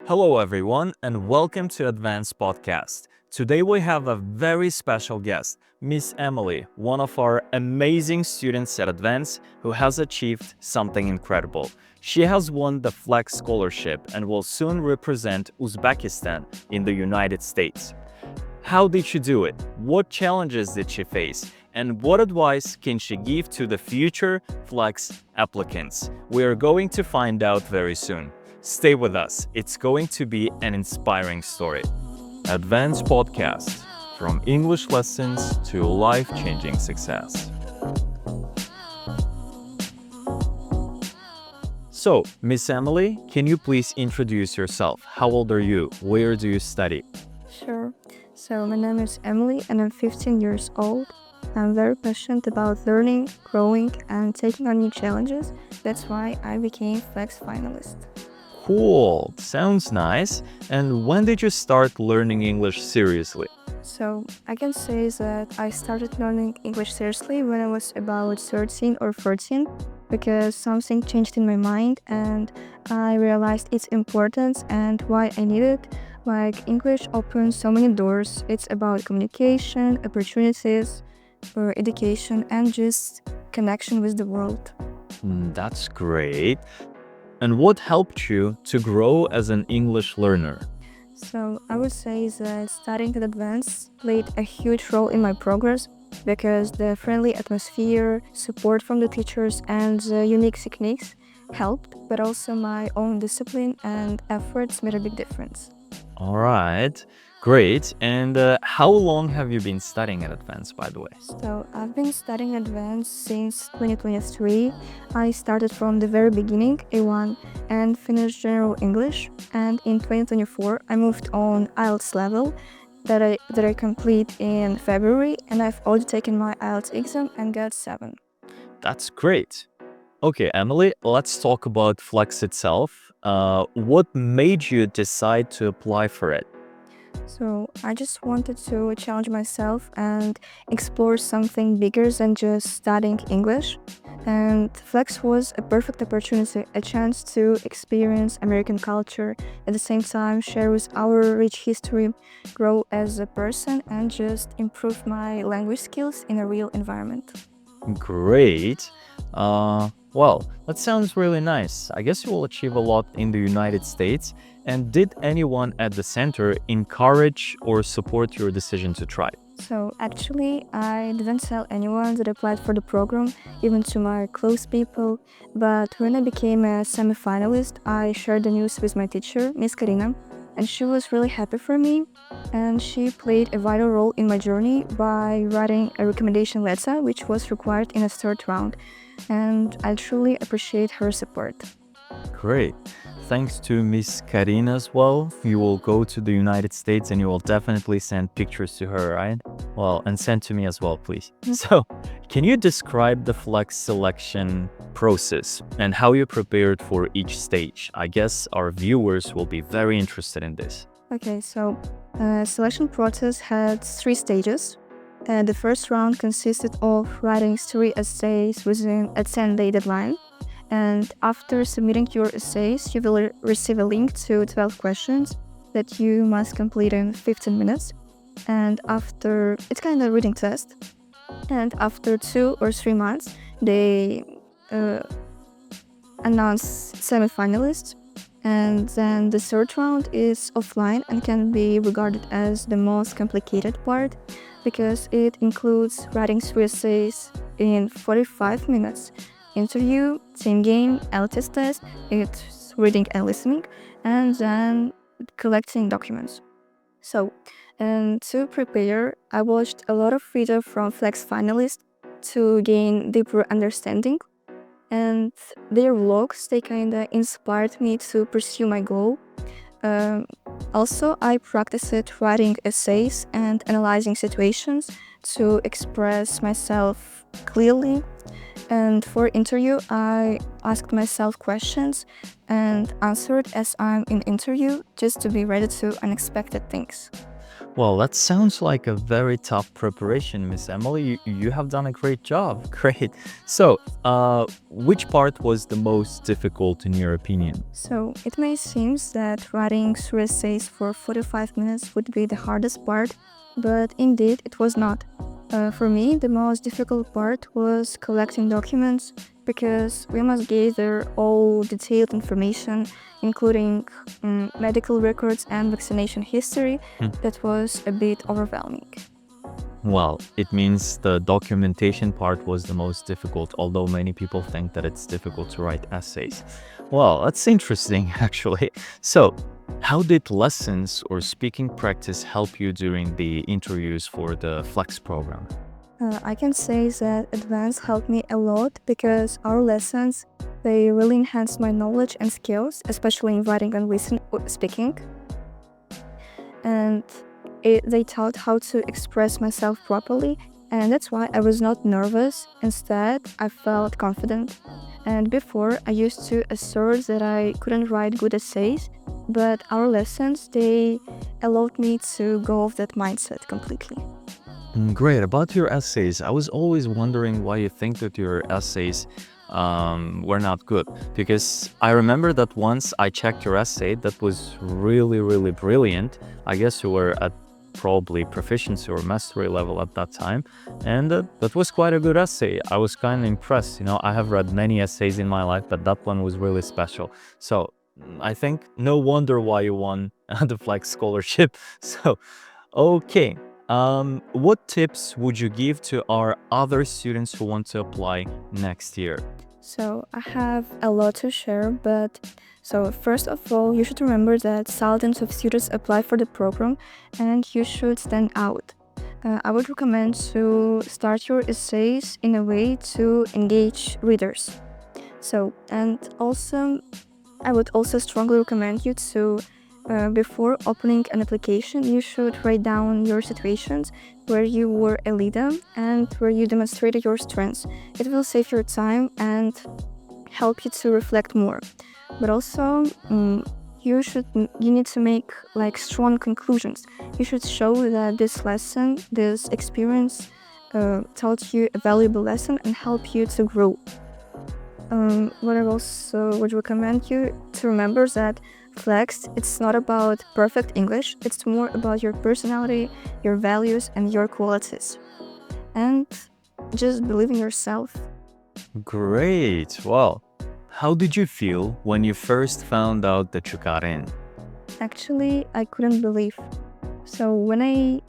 Hello, everyone, and welcome to Advanced Podcast. Today we have a very special guest, Miss Emily, one of our amazing students at Advanced who has achieved something incredible. She has won the Flex Scholarship and will soon represent Uzbekistan in the United States. How did she do it? What challenges did she face? And what advice can she give to the future Flex applicants? We are going to find out very soon. Stay with us. It's going to be an inspiring story. Advanced Podcast, from English lessons to life-changing success. So, Miss Emily, can you please introduce yourself? How old are you? Where do you study? Sure. So my name is Emily and I'm 15 years old. I'm very passionate about learning, growing, and taking on new challenges. That's why I became Flex Finalist. Cool. Sounds nice. And when did you start learning English seriously? So I can say that I started learning English seriously when I was about 13 or 14 because something changed in my mind and I realized its importance and why I need it. Like English opens so many doors. It's about communication, opportunities, for education, and just connection with the world. That's great. And what helped you to grow as an English learner? So I would say that studying in advance played a huge role in my progress because the friendly atmosphere, support from the teachers, and the unique techniques helped, but also my own discipline and efforts made a big difference. All right, great. And how long have you been studying at Advance, by the way? So I've been studying advanced since 2023. I started from the very beginning, A1, and finished General English. And in 2024, I moved on IELTS level that I complete in February, and I've already taken my IELTS exam and got 7. That's great. Okay, Emily, let's talk about Flex itself. What made you decide to apply for it? So I just wanted to challenge myself and explore something bigger than just studying English. And Flex was a perfect opportunity, a chance to experience American culture, at the same time share with our rich history, grow as a person, and just improve my language skills in a real environment. Great. Well, that sounds really nice. I guess you will achieve a lot in the United States. And did anyone at the center encourage or support your decision to try? So actually, I didn't tell anyone that applied for the program, even to my close people. But when I became a semi-finalist, I shared the news with my teacher, Miss Karina, and she was really happy for me. And she played a vital role in my journey by writing a recommendation letter, which was required in a third round. And I truly appreciate her support. Great. Thanks to Miss Karina as well. You will go to the United States and you will definitely send pictures to her, right? Well, and send to me as well, please. So, can you describe the Flex selection process and how you prepared for each stage? I guess our viewers will be very interested in this. Okay, so selection process had 3 stages. The first round consisted of writing 3 essays within a 10-day deadline. And after submitting your essays, you will receive a link to 12 questions that you must complete in 15 minutes. And after, it's kind of a reading test. And after 2 or 3 months, they announce semi-finalists. And then the third round is offline and can be regarded as the most complicated part because it includes writing 3 essays in 45 minutes. Interview, team game, LTS test, it's reading and listening, and then collecting documents. So, and to prepare, I watched a lot of videos from Flex finalists to gain deeper understanding, and their vlogs, they kinda inspired me to pursue my goal. Also, I practiced writing essays and analyzing situations to express myself clearly. And for interview, I asked myself questions and answered as I'm in interview just to be ready to unexpected things. Well, that sounds like a very tough preparation, Miss Emily. You have done a great job. Great. So, which part was the most difficult in your opinion? So it may seem that writing three essays for 45 minutes would be the hardest part, but indeed it was not. For me, the most difficult part was collecting documents because we must gather all detailed information, including medical records and vaccination history. Hmm. That was a bit overwhelming. Well, it means the documentation part was the most difficult, although many people think that it's difficult to write essays. Well, that's interesting, actually. So, how did lessons or speaking practice help you during the interviews for the Flex program? I can say that advance helped me a lot because our lessons they really enhanced my knowledge and skills, especially in writing and speaking. And they taught how to express myself properly, and that's why I was not nervous. Instead, I felt confident. And before, I used to assert that I couldn't write good essays, but our lessons they allowed me to go off that mindset completely. Great. About your essays, I was always wondering why you think that your essays were not good. Because I remember that once I checked your essay, that was really, really brilliant. I guess you were at probably proficiency or mastery level at that time. And that was quite a good essay. I was kind of impressed. I have read many essays in my life, but that one was really special. So I think no wonder why you won the Flex scholarship. So, okay. What tips would you give to our other students who want to apply next year? So I have a lot to share, but so first of all, you should remember that thousands of students apply for the program and you should stand out. I would recommend to start your essays in a way to engage readers. So, and also, I would also strongly recommend you to, before opening an application, you should write down your situations where you were a leader and where you demonstrated your strengths. It will save your time and help you to reflect more. But also, you need to make like strong conclusions. You should show that this lesson, this experience, taught you a valuable lesson and help you to grow. What I also would recommend you to remember that Flex, it's not about perfect English, it's more about your personality, your values, and your qualities. And just believe in yourself. Great. Well, how did you feel when you first found out that you got in? Actually, I couldn't believe. So when I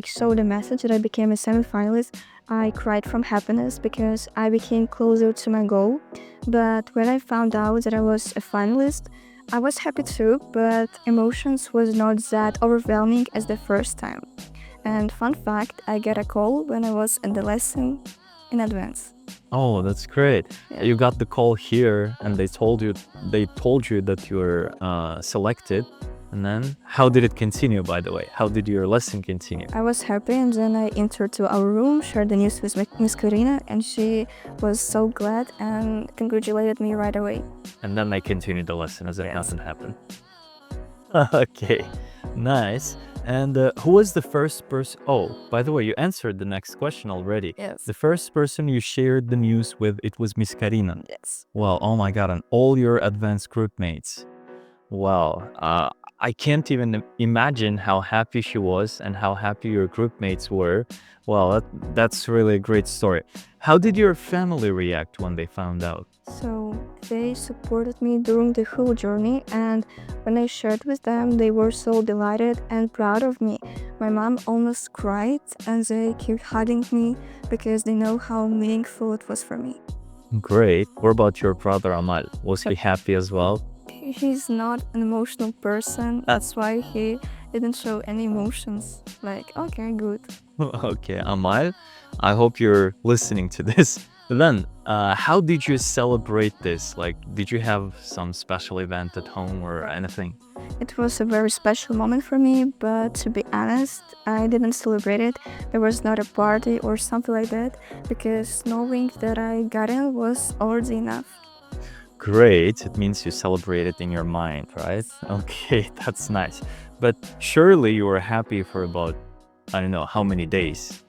saw the message that I became a semi-finalist, I cried from happiness because I became closer to my goal. But when I found out that I was a finalist, I was happy too, but emotions was not that overwhelming as the first time. And fun fact, I got a call when I was in the lesson in advance. Oh, that's great. Yeah. You got the call here and they told you that you were selected. And then how did it continue, by the way? How did your lesson continue? I was happy and then I entered to our room, shared the news with Miss Karina, and she was so glad and congratulated me right away. And then they continued the lesson as if Yes. nothing happened. Okay, nice. And who was the first person? Oh, by the way, you answered the next question already. Yes. The first person you shared the news with, it was Miss Karina. Yes. Well, oh my God, and all your advanced group mates. Well, I can't even imagine how happy she was and how happy your group mates were. Well, that's really a great story. How did your family react when they found out? So they supported me during the whole journey, and when I shared with them, they were so delighted and proud of me. My mom almost cried, and they kept hugging me because they know how meaningful it was for me. Great. What about your brother Amal? Was he happy as well? He's not an emotional person, that's why he didn't show any emotions. Like, okay, good. Okay, Amal, I hope you're listening to this. Then, how did you celebrate this? Like, did you have some special event at home or anything? It was a very special moment for me, but to be honest, I didn't celebrate it. There was not a party or something like that, because knowing that I got in was already enough. Great. It means you celebrate it in your mind, right? Okay, that's nice. But surely you were happy for about, I don't know, how many days?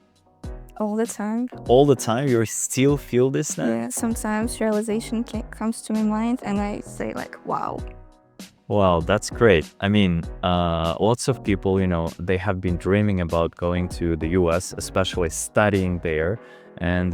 All the time. All the time you still feel this now? Yeah, sometimes realization comes to my mind and I say like, wow. Wow, that's great. I mean, lots of people, they have been dreaming about going to the US, especially studying there, and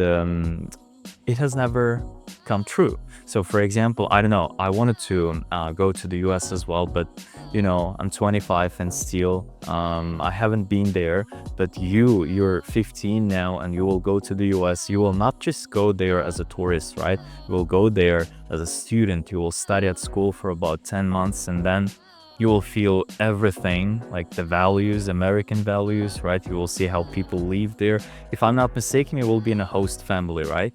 it has never come true. So, for example, I don't know, I wanted to go to the US as well, but I'm 25 and still I haven't been there. But you're 15 now and you will go to the US. You will not just go there as a tourist, right? You will go there as a student. You will study at school for about 10 months and then you will feel everything, like the values, American values, right? You will see how people live there. If I'm not mistaken, you will be in a host family, right?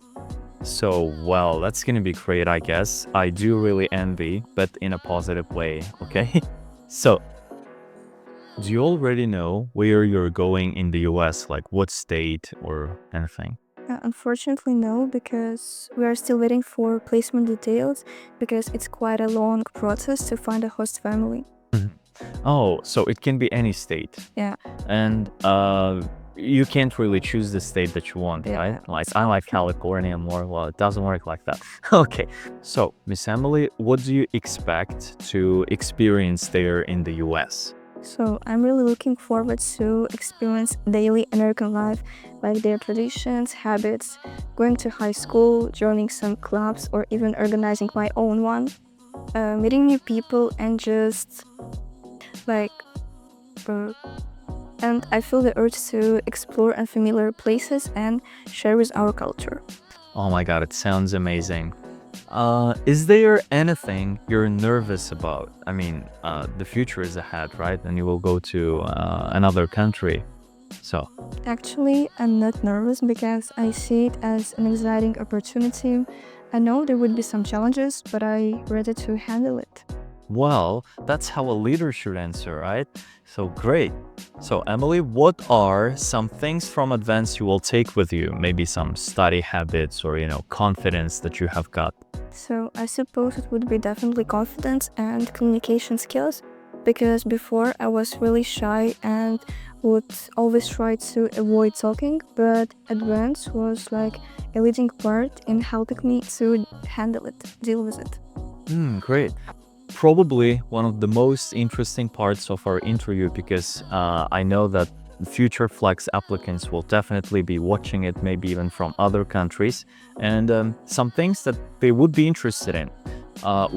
So, well, that's gonna be great, I guess. I do really envy, but in a positive way, okay? So, do you already know where you're going in the US, like what state or anything? Unfortunately, no, because we are still waiting for placement details because it's quite a long process to find a host family. Mhm. Oh, so it can be any state. Yeah. And you can't really choose the state that you want, Yeah. right? Like, I like California more. Well, it doesn't work like that. Okay. So, Miss Emily, what do you expect to experience there in the US? So I'm really looking forward to experience daily American life, like their traditions, habits, going to high school, joining some clubs, or even organizing my own one, meeting new people, and just like, uh, and I feel the urge to explore unfamiliar places and share with our culture. Oh my God, it sounds amazing. Is there anything you're nervous about? I mean, the future is ahead, right? And you will go to another country. So, Actually, I'm not nervous because I see it as an exciting opportunity. I know there would be some challenges, but I'm ready to handle it. well, that's how a leader should answer, right? So, great. So, Emily, what are some things from advance you will take with you? Maybe some study habits or, confidence that you have got. So I suppose it would be definitely confidence and communication skills because before I was really shy and would always try to avoid talking, but advance was like a leading part in helping me to handle it, deal with it. Great. Probably one of the most interesting parts of our interview because I know that future Flex applicants will definitely be watching it, maybe even from other countries, and some things that they would be interested in.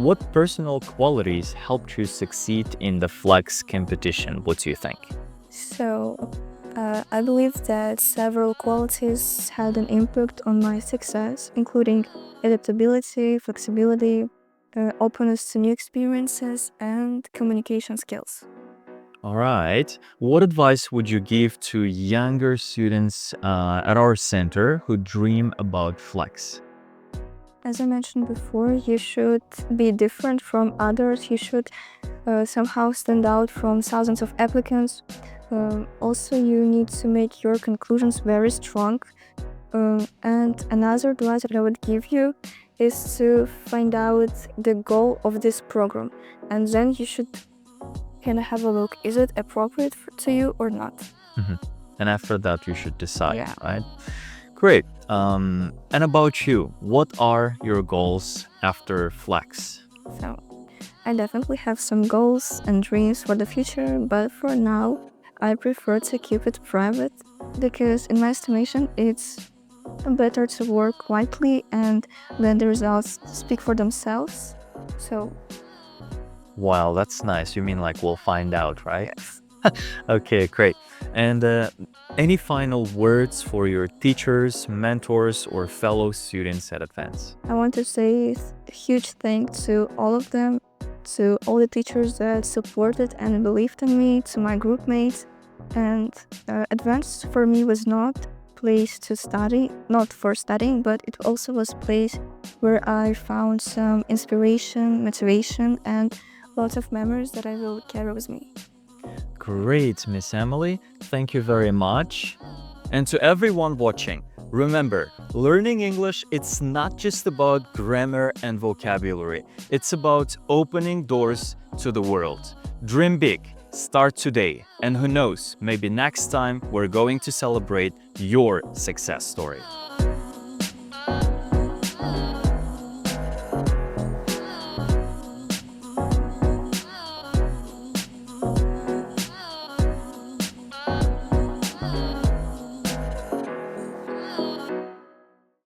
What personal qualities helped you succeed in the Flex competition? What do you think? So I believe that several qualities had an impact on my success, including adaptability, flexibility, openness to new experiences, and communication skills. All right. What advice would you give to younger students at our center who dream about Flex? As I mentioned before, you should be different from others. You should somehow stand out from thousands of applicants. Also, you need to make your conclusions very strong. And another advice that I would give you is to find out the goal of this program. And then you should kind of have a look. Is it appropriate to you or not? Mhm. And after that, you should decide, Yeah. right? Great. And about you, what are your goals after Flex? So I definitely have some goals and dreams for the future, but for now, I prefer to keep it private because, in my estimation, it's better to work quietly and let the results speak for themselves. So, Wow, that's nice. You mean like we'll find out, right? yes. Okay, great. And any final words for your teachers, mentors, or fellow students at Advance? I want to say a huge thank to all of them, to all the teachers that supported and believed in me, to my group mates. And Advanced for me was not place to study, not for studying, but it also was place where I found some inspiration, motivation, and lots of memories that I will carry with me. Great, Miss Emily. Thank you very much. And to everyone watching, Remember, learning English, it's not just about grammar and vocabulary. It's about opening doors to the world. Dream big, start today, and who knows, maybe next time we're going to celebrate your success story.